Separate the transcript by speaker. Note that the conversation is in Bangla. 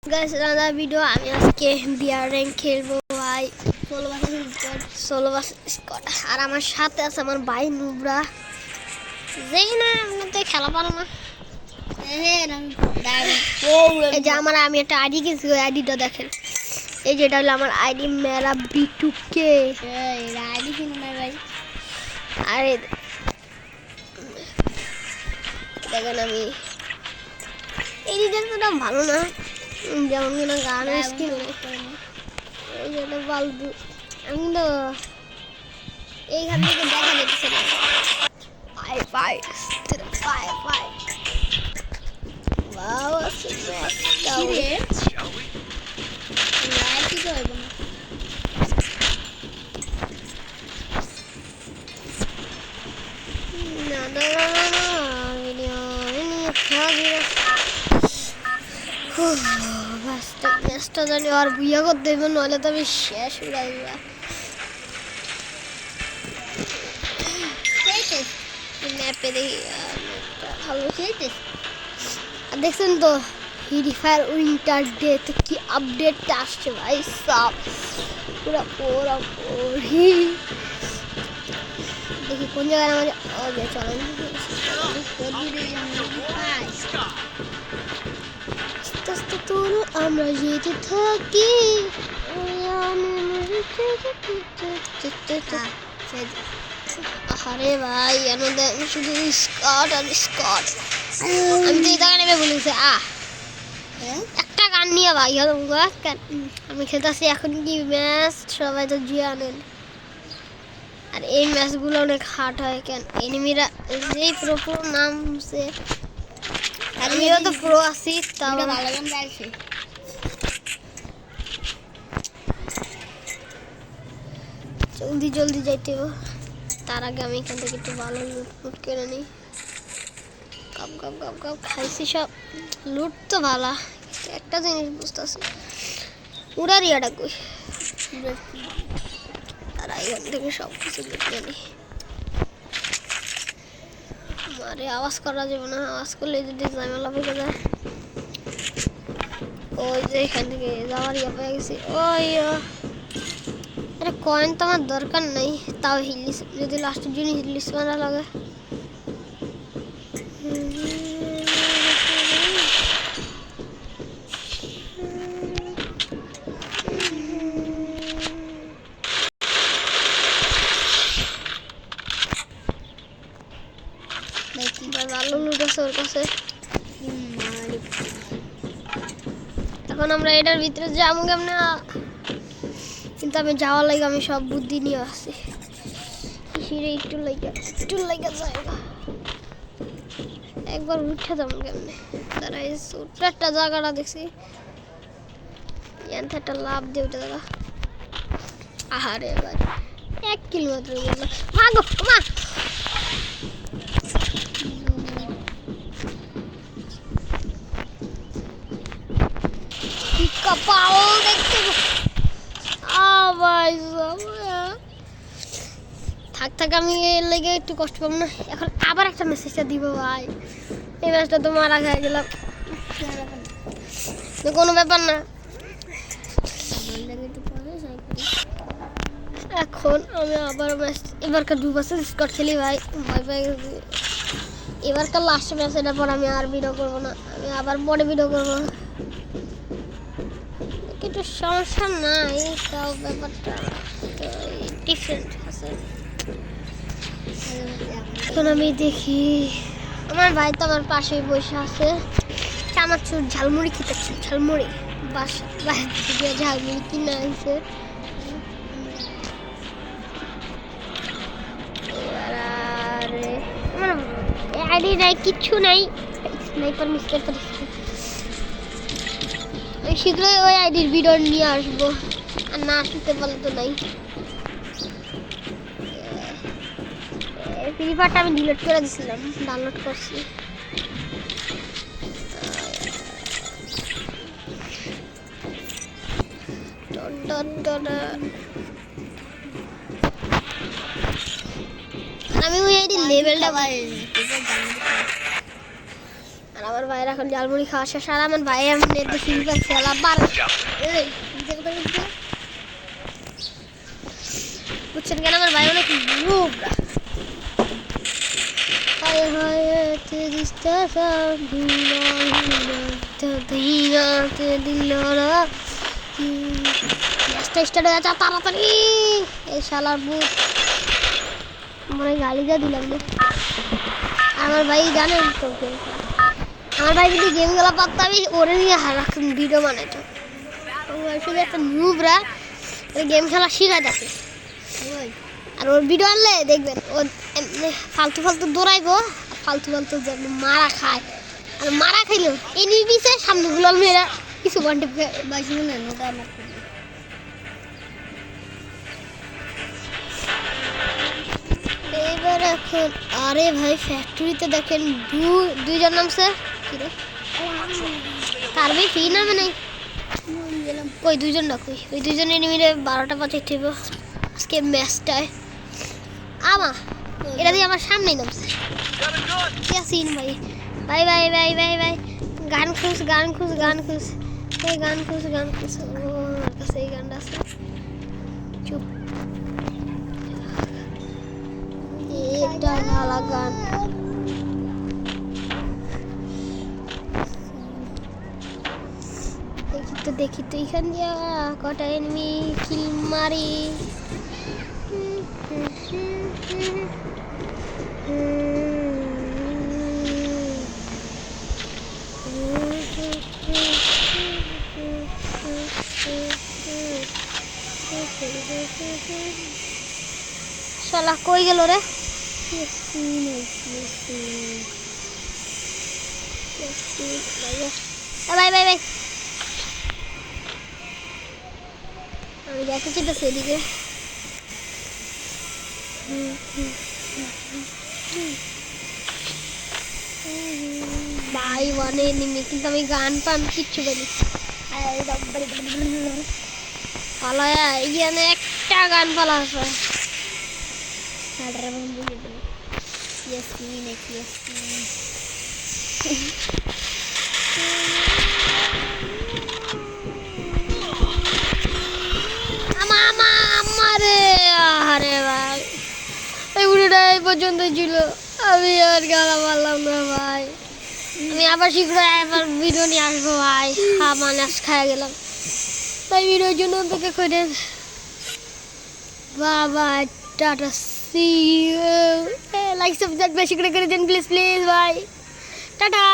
Speaker 1: गाइस another video আমি আজকে বিআর র‍্যাঙ্ক খেলবো ভাই 16 ভার্সেস স্কট আর আমার সাথে আছে আমার ভাই নুবরা যেই না আপনি তো খেলা পারো না এই যে আমি একটা আইডি কিনছি ওই আইডিটা দেখেন এই যেটা হলো আমার আইডি মেরা B2K এই আইডি কিনো না ভাই আরে দেখেন আমি এই ডিজাইনটা ভালো না যেমন কিনা গানের স্কিন এই যেটা বালদু আমি তো এইখান থেকে দেখা যাচ্ছে না পাই পাই পাই পাই ওয়াও কি রে লাইক কি করব না না না না ভিডিও ম্যাচটা জানি আর বুইয়া করতে দেবো নাহলে তো আমি শেষ উড়াই দেবা ম্যাপে দেখি ভালো খেলতে আর দেখছেন তো ফ্রি ফায়ার উইন্টার ডে তো কি আপডেটটা আসছে ভাই সব পুরো পুরো দেখি কোন জায়গায় আমাদের ওকে চলেন আমরা যেতে থাকি আরে ভাই আমি শুধু স্কট আর স্কট আমি তো এটা নেবে বলেছি একটা গান নিয়ে ভাই আমি খেলতেছি এখন কি ম্যাচ সবাই তো জানেন আর এই ম্যাচগুলো অনেক হার্ড হয় কেন এনিমিরা যেই প্রো নাম সে আমিও তো প্রো আছি তাও ভালো গান গাইছে জলদি জলদি যাইতে হবে তার আগে আমি এখান থেকে একটু ভালো লুট করে নিই কাপ কাপ কাপ কাপ খাইছি সব লুট তো ভালো একটা জিনিস বুঝতেছি উড়ার ইয়াটা কই তারা এখান থেকে সব কিছু লুট করে নিই আরে আওয়াজ করা যাবে না আওয়াজ করলে যদি ঝামেলা পেকে যায় ওই যে এখান থেকে যাওয়ার ইয়ে পেয়ে গেছি ওই এটা কয়েন তো আমার দরকার নেই তাও হিলিস যদি লাস্টের জন্য হিলিস মারা লাগে ভালো লুট আছে ওর কাছে এখন আমরা এটার ভিতরে যাবো কেমনে কিন্তু আমি যাওয়ার লাগে আমি সব বুদ্ধি নিয়ে আসছি কিসিরে একটু লাগে জায়গা একবার উঠে যাবো কেমনে তারা এই ছোট্ট একটা জায়গাটা দেখছি এখান থেকে একটা লাভ দিয়ে উঠে দেখা আহারে এবার 1 কিলোমিটার গেল ভাগো মা কপাল দেখতে থাক আমি এর লেগে একটু কষ্ট পাবো না এখন আবার একটা মেসেজটা দিব ভাই এই ম্যাচটা তো মারা খেয়ে গেলাম কোনো ব্যাপার না এখন আমি আবার ম্যাচ এবারকার 2 ভার্সেস স্কট খেলি ভাই ভয় পেয়ে গেছি এবারকার লাস্ট ম্যাচ এটার পর আমি আর ভিডিও করবো না আমি আবার পরে ভিডিও করবো কিন্তু সমস্যা নাই তাও ব্যাপারটা ডিফারেন্ট আছে এখন আমি দেখি আমার ভাই তো আমার পাশেই বসে আছে আমার চুর ঝালমুড়ি খেতেছি ঝালমুড়ি বাইরে থেকে ঝালমুড়ি কিনে আনছে আমার আইডি নাই কিচ্ছু নাই স্নাইপার মিস্টার শীঘ্রই ওই আইডির ভিডিও নিয়ে আসবো আর না আসতে বলে তো নাই ফ্রি ফায়ারটা আমি ডিলিট করে দিয়েছিলাম ডাউনলোড করছি আমি ওই আইডির লেভেলটা আর আমার ভাইয়ের এখন জালমুড়ি খাওয়া শেষ আর আমার ভাই এমনি ফিল পাচ্ছে আবার বুঝছেন কেন আমার ভাই অনেক রূপ हाय हाय तेरी तरह धीरा ते दिलारा ম্যাচটা স্টার্ট হয়ে যাচ্ছে তাড়াতাড়ি এই শালার বুট মনে গালি যা দিলাম না আমার ভাই জানে তো আমার ভাই যদি গেমগুলো পারতো আমি ওরে নিয়ে হারাক্ষণ ভিডিও বানাইতো ওই শুধু একটা নুবরা গেম খেলা শিখাইতেছে আর ওর ভিডিও আনলে দেখবেন ও ফালতু ফালতু দৌড়াইবো ফালতু ফালতু মারা খায় আর মারা খাইলেও এনিমি পিছে সামনে গুলাল মেয়েরা কিছু ঘন্টে বাইশে মনে হয় ওটা আমার এবার এখন আরে ভাই ফ্যাক্টরিতে দেখেন দুইজন নামছে কি রে তার ভাই ফি নামে নাই ওই দুইজন না কই ওই দুইজন এনিমিরে 12টা বাজাইতে হইব আজকে ম্যাচটায় আমা এটা দিয়ে আমার সামনেই নামছে কি সিন ভাই ভাই ভাই ভাই ভাই ভাই গান খুশ গান খুশ গান খুশ এই গান খুশ গান খুশ ও আমার কাছে এই গানটা আছে চুপ এটা ভালো গান দেখি তো এখান দিয়া কটা এনিমি কিল মারি শালা কই গেল রে ভাই ভাই ভাই আমি দেখতে চাইতেছি এদিকে ভাই ওয়ানে এনিমি কিন্তু আমি গান পান কিচ্ছু বলি পালায়া এখানে একটা গান পালা আছে আমারে আরে ভাই এই ভিডিওটা এই পর্যন্ত ছিল আমি আর গালা মারলাম না ভাই আমি আবার শীঘ্রই আবার ভিডিও নিয়ে আসবো ভাই মানাস খাওয়া গেলাম তাই ভিডিওর জন্য তোকে করে বাবা tata see you like subscribe বেশি করে দেন প্লিজ প্লিজ ভাই টাটা